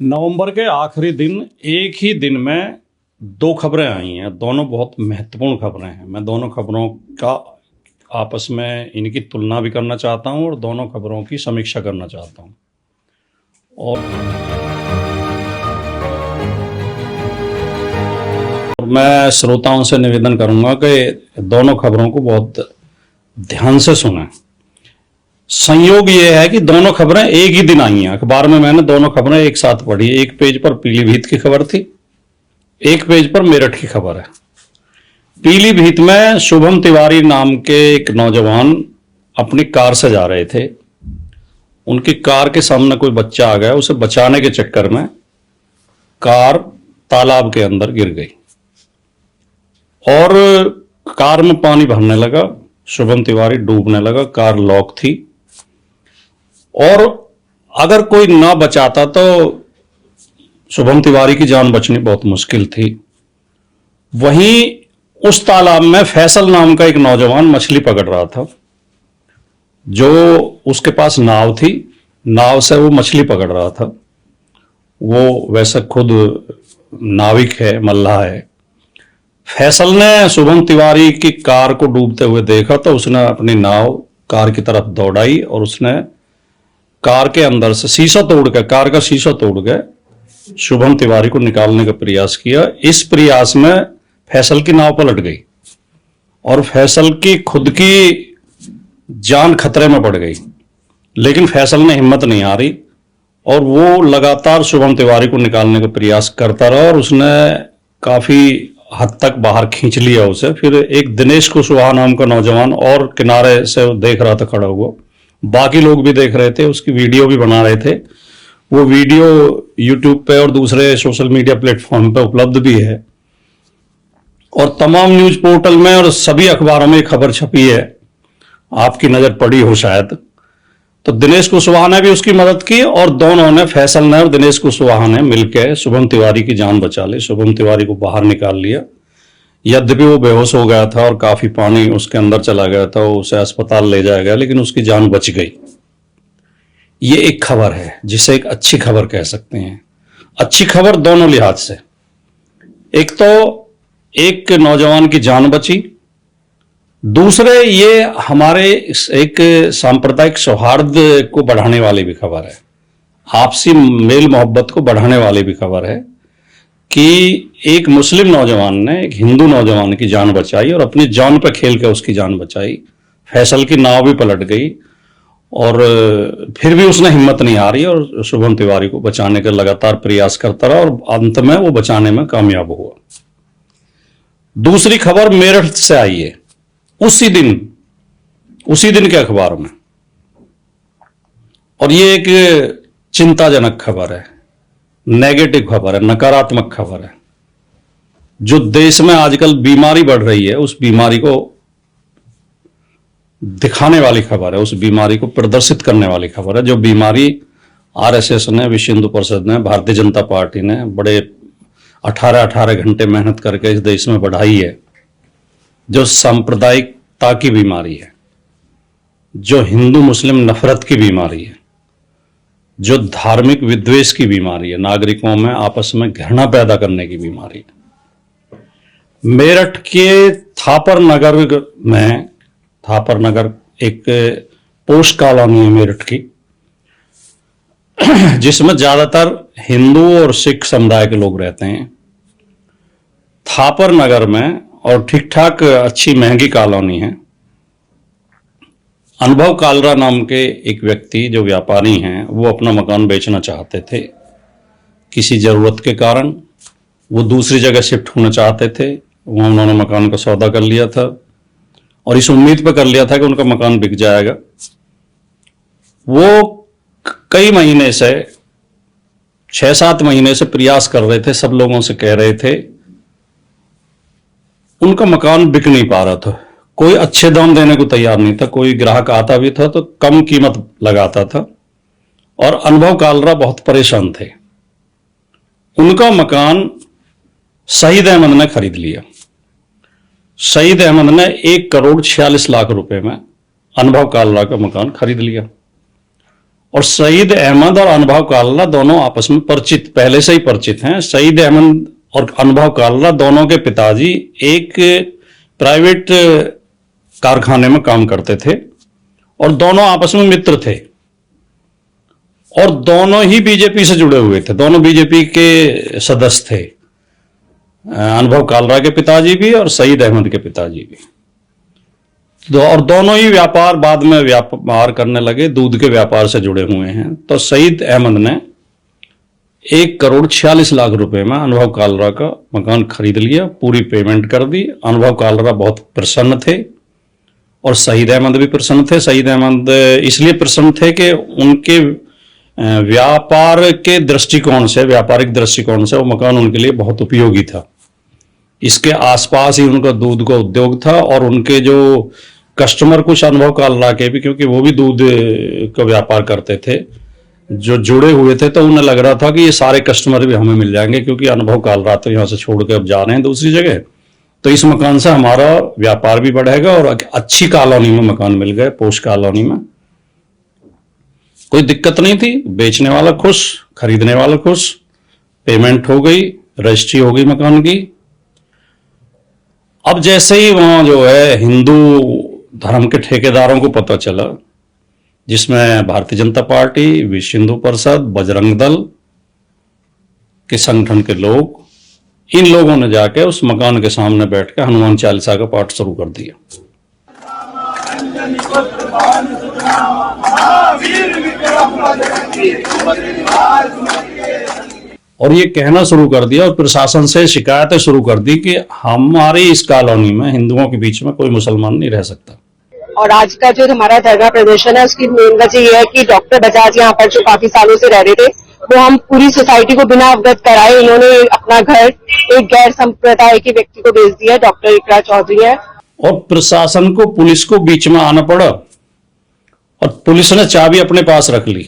नवंबर के आखिरी दिन एक ही दिन में दो खबरें आई हैं। दोनों बहुत महत्वपूर्ण खबरें हैं। मैं दोनों खबरों का आपस में इनकी तुलना भी करना चाहता हूं और दोनों खबरों की समीक्षा करना चाहता हूं। और मैं श्रोताओं से निवेदन करूंगा कि दोनों खबरों को बहुत ध्यान से सुनें। संयोग ये है कि दोनों खबरें एक ही दिन आई हैं। अखबार में मैंने दोनों खबरें एक साथ पढ़ी। एक पेज पर पीलीभीत की खबर थी, एक पेज पर मेरठ की खबर है। पीलीभीत में शुभम तिवारी नाम के एक नौजवान अपनी कार से जा रहे थे। उनकी कार के सामने कोई बच्चा आ गया। उसे बचाने के चक्कर में कार तालाब के अंदर गिर गई और कार में पानी भरने लगा। शुभम तिवारी डूबने लगा। कार लॉक थी और अगर कोई ना बचाता तो शुभम तिवारी की जान बचनी बहुत मुश्किल थी। वहीं उस तालाब में फैसल नाम का एक नौजवान मछली पकड़ रहा था। जो उसके पास नाव थी, नाव से वो मछली पकड़ रहा था। वो वैसे खुद नाविक है, मल्लाह है। फैसल ने शुभम तिवारी की कार को डूबते हुए देखा तो उसने अपनी नाव कार की तरफ दौड़ाई और उसने कार के अंदर से कार का शीशा तोड़ के शुभम तिवारी को निकालने का प्रयास किया। इस प्रयास में फैसल की नाव पलट गई और फैसल की खुद की जान खतरे में पड़ गई। लेकिन फैसल ने हिम्मत नहीं हारी और वो लगातार शुभम तिवारी को निकालने का प्रयास करता रहा और उसने काफी हद तक बाहर खींच लिया उसे। फिर एक दिनेश कुशवाहा नाम का नौजवान और किनारे से देख रहा था खड़ा हुआ। बाकी लोग भी देख रहे थे, उसकी वीडियो भी बना रहे थे। वो वीडियो यूट्यूब पे और दूसरे सोशल मीडिया प्लेटफॉर्म पे उपलब्ध भी है और तमाम न्यूज पोर्टल में और सभी अखबारों में खबर छपी है। आपकी नजर पड़ी हो शायद। तो दिनेश कुशवाहा ने भी उसकी मदद की और दोनों ने, फैसल ने और दिनेश कुशवाहा ने मिलकर शुभम तिवारी की जान बचा ली। शुभम तिवारी को बाहर निकाल लिया। यद्यपि वो बेहोश हो गया था और काफी पानी उसके अंदर चला गया था, उसे अस्पताल ले जाया गया, लेकिन उसकी जान बच गई। ये एक खबर है जिसे एक अच्छी खबर कह सकते हैं। अच्छी खबर दोनों लिहाज से। एक तो एक नौजवान की जान बची, दूसरे ये हमारे एक सांप्रदायिक सौहार्द को बढ़ाने वाली भी खबर है। आपसी मेल मोहब्बत को बढ़ाने वाली भी खबर है कि एक मुस्लिम नौजवान ने एक हिंदू नौजवान की जान बचाई और अपनी जान पर खेल के उसकी जान बचाई। फैसल की नाव भी पलट गई और फिर भी उसने हिम्मत नहीं हारी और शुभम तिवारी को बचाने का लगातार प्रयास करता रहा और अंत में वो बचाने में कामयाब हुआ। दूसरी खबर मेरठ से आई है उसी दिन के अखबार में, और ये एक चिंताजनक खबर है, नेगेटिव खबर है, नकारात्मक खबर है। जो देश में आजकल बीमारी बढ़ रही है उस बीमारी को दिखाने वाली खबर है, उस बीमारी को प्रदर्शित करने वाली खबर है। जो बीमारी आरएसएस ने, विश्व हिंदू परिषद ने, भारतीय जनता पार्टी ने बड़े 18 घंटे मेहनत करके इस देश में बढ़ाई है। जो सांप्रदायिकता की बीमारी है, जो हिंदू मुस्लिम नफरत की बीमारी है, जो धार्मिक विद्वेष की बीमारी है, नागरिकों में आपस में घृणा पैदा करने की बीमारी है। मेरठ के थापर नगर एक पोस्ट कॉलोनी है मेरठ की, जिसमें ज्यादातर हिंदू और सिख समुदाय के लोग रहते हैं। थापर नगर में, और ठीक ठाक अच्छी महंगी कॉलोनी है। अनुभव कालरा नाम के एक व्यक्ति जो व्यापारी हैं, वो अपना मकान बेचना चाहते थे। किसी जरूरत के कारण वो दूसरी जगह शिफ्ट होना चाहते थे। वहां उन्होंने मकान का सौदा कर लिया था और इस उम्मीद पर कर लिया था कि उनका मकान बिक जाएगा। वो कई महीने से, 6-7 महीने से प्रयास कर रहे थे, सब लोगों से कह रहे थे। उनका मकान बिक नहीं पा रहा था। कोई अच्छे दाम देने को तैयार नहीं था। कोई ग्राहक आता भी था तो कम कीमत लगाता था और अनुभव कालरा बहुत परेशान थे। उनका मकान शहीद अहमद ने खरीद लिया। शहीद अहमद ने 1 करोड़ 46 लाख रुपए में अनुभव कालरा का मकान खरीद लिया और सईद अहमद और अनुभव काल्ला दोनों आपस में परिचित, पहले से ही परिचित हैं। सईद अहमद और अनुभव काल्ला दोनों के पिताजी एक प्राइवेट कारखाने में काम करते थे और दोनों आपस में मित्र थे और दोनों ही बीजेपी से जुड़े हुए थे, दोनों बीजेपी के सदस्य थे, अनुभव काल्रा के पिताजी भी और सईद अहमद के पिताजी भी। और दोनों ही व्यापार, बाद में व्यापार करने लगे, दूध के व्यापार से जुड़े हुए हैं। तो सईद अहमद ने 1,46,00,000 रुपए में अनुभव काल्रा का मकान खरीद लिया, पूरी पेमेंट कर दी। अनुभव काल्रा बहुत प्रसन्न थे और सईद अहमद भी प्रसन्न थे। सईद अहमद इसलिए प्रसन्न थे कि उनके व्यापार के दृष्टिकोण से, व्यापारिक दृष्टिकोण से वो मकान उनके लिए बहुत उपयोगी था। इसके आसपास ही उनका दूध का उद्योग था और उनके जो कस्टमर कुछ अनुभव काल्रा के भी, क्योंकि वो भी दूध का व्यापार करते थे, जो जुड़े हुए थे, तो उन्हें लग रहा था कि ये सारे कस्टमर भी हमें मिल जाएंगे, क्योंकि अनुभव काल्रा तो यहाँ से छोड़ के अब जा रहे हैं दूसरी जगह, तो इस मकान से हमारा व्यापार भी बढ़ेगा। और अच्छी कॉलोनी में मकान मिल गए, पोश कॉलोनी में, कोई दिक्कत नहीं थी। बेचने वाला खुश, खरीदने वाला खुश, पेमेंट हो गई, रजिस्ट्री हो गई मकान की। अब जैसे ही वहां जो है हिंदू धर्म के ठेकेदारों को पता चला, जिसमें भारतीय जनता पार्टी, विश्व हिंदू परिषद, बजरंग दल के संगठन के लोग, इन लोगों ने जाके उस मकान के सामने बैठ के हनुमान चालीसा का पाठ शुरू कर दिया। और ये कहना शुरू कर दिया और प्रशासन से शिकायतें शुरू कर दी कि हमारी इस कॉलोनी में हिंदुओं के बीच में कोई मुसलमान नहीं रह सकता। और आज का जो हमारा धरना प्रदर्शन है, उसकी मेन वजह यह है कि डॉक्टर बजाज यहाँ पर जो काफी सालों से रह रहे थे, वो हम पूरी सोसाइटी को बिना अवगत कराए इन्होंने अपना घर एक गैर संप्रदाय के व्यक्ति को बेच दिया, डॉक्टर इकरा चौधरी है। और प्रशासन को, पुलिस को बीच में आना पड़ा और पुलिस ने चाबी अपने पास रख ली।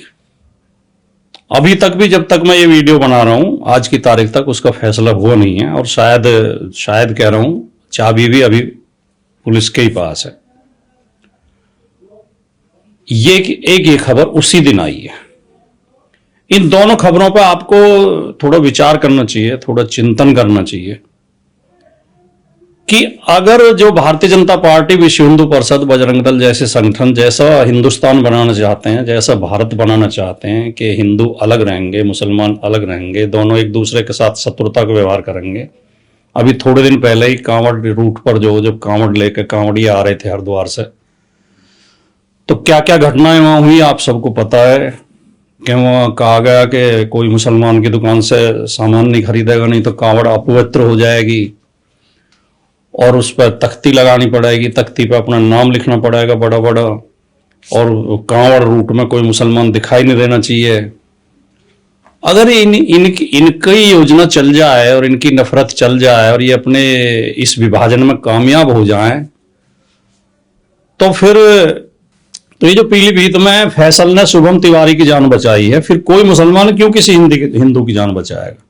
अभी तक भी, जब तक मैं ये वीडियो बना रहा हूं, आज की तारीख तक उसका फैसला हुआ नहीं है और शायद कह रहा हूं, चाबी भी अभी पुलिस के ही पास है। ये खबर उसी दिन आई है। इन दोनों खबरों पर आपको थोड़ा विचार करना चाहिए, थोड़ा चिंतन करना चाहिए कि अगर जो भारतीय जनता पार्टी, विश्व हिंदू परिषद, बजरंग दल जैसे संगठन जैसा हिंदुस्तान बनाना चाहते हैं, जैसा भारत बनाना चाहते हैं कि हिंदू अलग रहेंगे, मुसलमान अलग रहेंगे, दोनों एक दूसरे के साथ शत्रुता का व्यवहार करेंगे। अभी थोड़े दिन पहले ही कांवड़ रूट पर जो कांवड़ लेकर कांवड़िया आ रहे थे हरिद्वार से, तो क्या क्या घटनाएं वहां हुई आप सबको पता है कि वहां कहा गया कि कोई मुसलमान की दुकान से सामान नहीं खरीदेगा, नहीं तो कांवड़ अपवित्र हो जाएगी और उस पर तख्ती लगानी पड़ेगी, तख्ती पर अपना नाम लिखना पड़ेगा बड़ा बड़ा, और कांवड़ रूट में कोई मुसलमान दिखाई नहीं देना चाहिए। अगर इनकी योजना चल जाए और इनकी नफरत चल जाए और ये अपने इस विभाजन में कामयाब हो जाए, तो फिर तो ये जो पीलीभीत में फैसल ने शुभम तिवारी की जान बचाई है, फिर कोई मुसलमान क्यों किसी हिंदू की जान बचाएगा,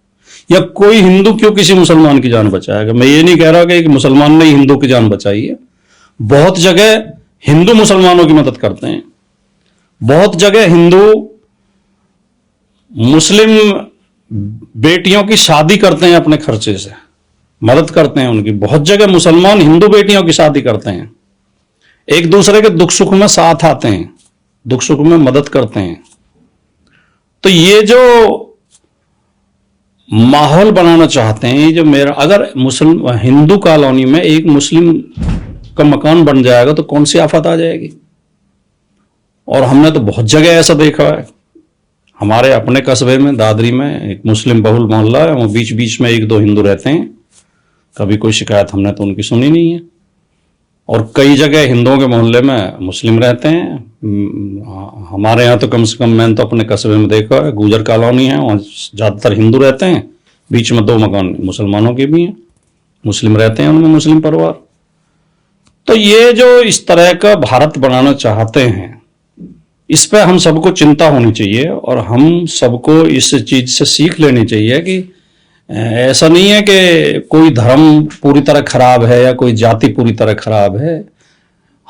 या कोई हिंदू क्यों किसी मुसलमान की जान बचाएगा। मैं ये नहीं कह रहा कि मुसलमान ने हिंदू की जान बचाई है, बहुत जगह हिंदू मुसलमानों की मदद करते हैं, बहुत जगह हिंदू मुस्लिम बेटियों की शादी करते हैं, अपने खर्चे से मदद करते हैं उनकी। बहुत जगह मुसलमान हिंदू बेटियों की शादी करते हैं, एक दूसरे के दुख सुख में साथ आते हैं, दुख सुख में मदद करते हैं। तो ये जो माहौल बनाना चाहते हैं, जो मेरा, अगर मुस्लिम हिंदू कॉलोनी में एक मुस्लिम का मकान बन जाएगा तो कौन सी आफत आ जाएगी। और हमने तो बहुत जगह ऐसा देखा है, हमारे अपने कस्बे में, दादरी में एक मुस्लिम बहुल मोहल्ला है, वो बीच बीच में एक दो हिंदू रहते हैं, कभी कोई शिकायत हमने तो उनकी सुनी नहीं है। और कई जगह हिंदुओं के मोहल्ले में मुस्लिम रहते हैं। हमारे यहाँ तो कम से कम मैंने तो अपने कस्बे में देखा है, गुजर कॉलोनी है, वहाँ ज़्यादातर हिंदू रहते हैं, बीच में 2 मकान मुसलमानों के भी हैं, मुस्लिम रहते हैं उनमें, मुस्लिम परिवार। तो ये जो इस तरह का भारत बनाना चाहते हैं, इस पर हम सबको चिंता होनी चाहिए और हम सबको इस चीज से सीख लेनी चाहिए कि ऐसा नहीं है कि कोई धर्म पूरी तरह खराब है या कोई जाति पूरी तरह खराब है।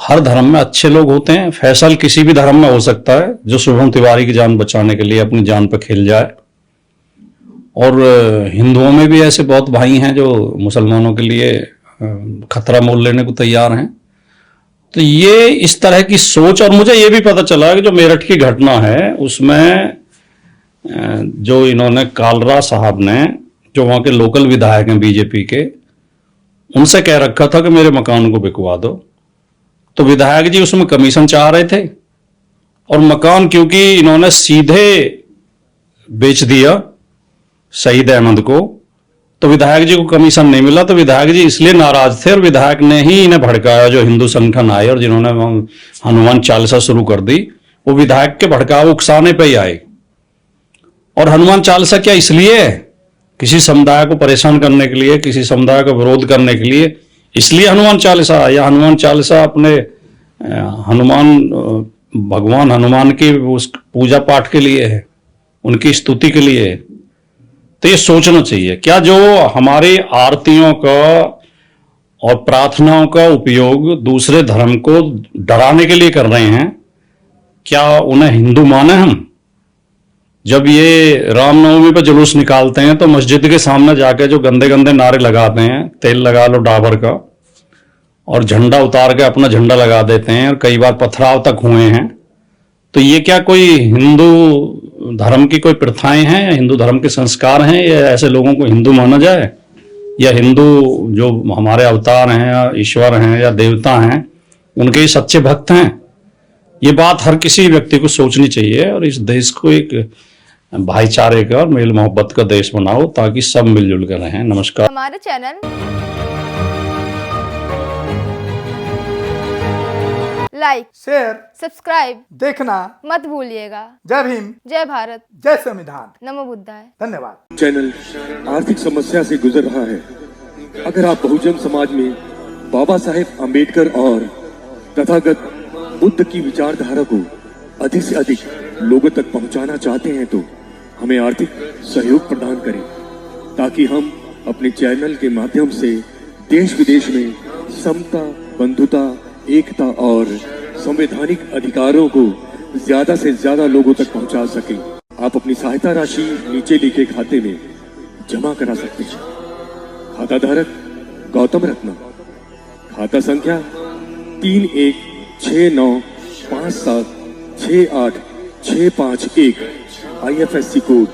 हर धर्म में अच्छे लोग होते हैं, फैसल किसी भी धर्म में हो सकता है जो शुभम तिवारी की जान बचाने के लिए अपनी जान पर खेल जाए। और हिंदुओं में भी ऐसे बहुत भाई हैं जो मुसलमानों के लिए खतरा मोल लेने को तैयार हैं। तो ये इस तरह की सोच, और मुझे ये भी पता चला कि जो मेरठ की घटना है उसमें जो इन्होंने कालरा साहब ने, जो वहां के लोकल विधायक हैं बीजेपी के, उनसे कह रखा था कि मेरे मकान को बिकवा दो। तो विधायक जी उसमें कमीशन चाह रहे थे, और मकान क्योंकि इन्होंने सीधे बेच दिया शहीद अहमद को, तो विधायक जी को कमीशन नहीं मिला। तो विधायक जी इसलिए नाराज थे, और विधायक ने ही इन्हें भड़काया, जो हिंदू संगठन आए और जिन्होंने हनुमान चालीसा शुरू कर दी, वो विधायक के भड़काव उकसाने पे ही आए। और हनुमान चालीसा क्या इसलिए है? किसी समुदाय को परेशान करने के लिए, किसी समुदाय का विरोध करने के लिए इसलिए हनुमान चालीसा, या हनुमान चालीसा अपने हनुमान भगवान हनुमान की उस पूजा पाठ के लिए है, उनकी स्तुति के लिए है? तो ये सोचना चाहिए, क्या जो हमारी आरतियों का और प्रार्थनाओं का उपयोग दूसरे धर्म को डराने के लिए कर रहे हैं, क्या उन्हें हिंदू माने हम? जब ये रामनवमी पर जुलूस निकालते हैं तो मस्जिद के सामने जाके जो गंदे गंदे नारे लगाते हैं, तेल लगा लो डाबर का, और झंडा उतार के अपना झंडा लगा देते हैं, और कई बार पथराव तक हुए हैं, तो ये क्या कोई हिंदू धर्म की कोई प्रथाएं हैं, या हिंदू धर्म के संस्कार हैं, या ऐसे लोगों को हिंदू माना जाए? या हिंदू जो हमारे अवतार हैं या ईश्वर हैं या देवता हैं, उनके ही सच्चे भक्त हैं? ये बात हर किसी व्यक्ति को सोचनी चाहिए, और इस देश को एक भाईचारे का और मेल मोहब्बत का देश बनाओ, ताकि सब मिलजुल कर रहें। नमस्कार। हमारे चैनल लाइक, शेयर, सब्सक्राइब देखना मत भूलिएगा। जय भीम, जय भारत, जय संविधान, नमो बुद्धाय। धन्यवाद। चैनल आर्थिक समस्या से गुजर रहा है। अगर आप बहुजन समाज में बाबा साहेब अम्बेडकर और तथागत बुद्ध की विचारधारा को अधिक से अधिक लोगों तक पहुंचाना चाहते हैं तो हमें आर्थिक सहयोग प्रदान करें, ताकि हम अपने चैनल के माध्यम से देश विदेश में समता, बंधुता, एकता और संवैधानिक अधिकारों को ज्यादा से ज्यादा लोगों तक पहुंचा सकें। आप अपनी सहायता राशि नीचे लिखे खाते में जमा करा सकते हैं। खाता धारक गौतम रत्ना, खाता संख्या 3169576861, IFSC कोड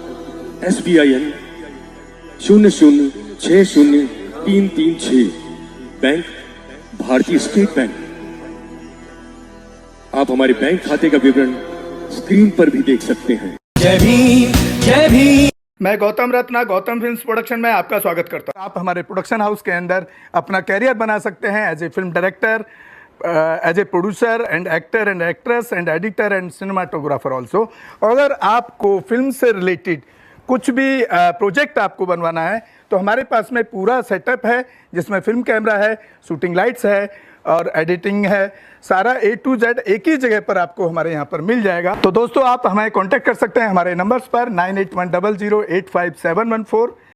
SBIN 0060336, बैंक भारतीय स्टेट बैंक। आप हमारे बैंक खाते का विवरण स्क्रीन पर भी देख सकते हैं। जय भीम, जय भीम। मैं गौतम रत्ना, गौतम फिल्म्स प्रोडक्शन में आपका स्वागत करता हूं। आप हमारे प्रोडक्शन हाउस के अंदर अपना कैरियर बना सकते हैं as a film director, as a producer and actor and actress and editor and cinematographer also. अगर आपको फिल्म से रिलेटेड कुछ भी प्रोजेक्ट आपको बनवाना है तो हमारे पास में पूरा सेटअप है, जिसमें फिल्म कैमरा है, शूटिंग लाइट्स है और एडिटिंग है। सारा A to Z एक ही जगह पर आपको हमारे यहाँ पर मिल जाएगा। तो दोस्तों, आप हमें कांटेक्ट कर सकते हैं हमारे नंबर्स पर 9810085714।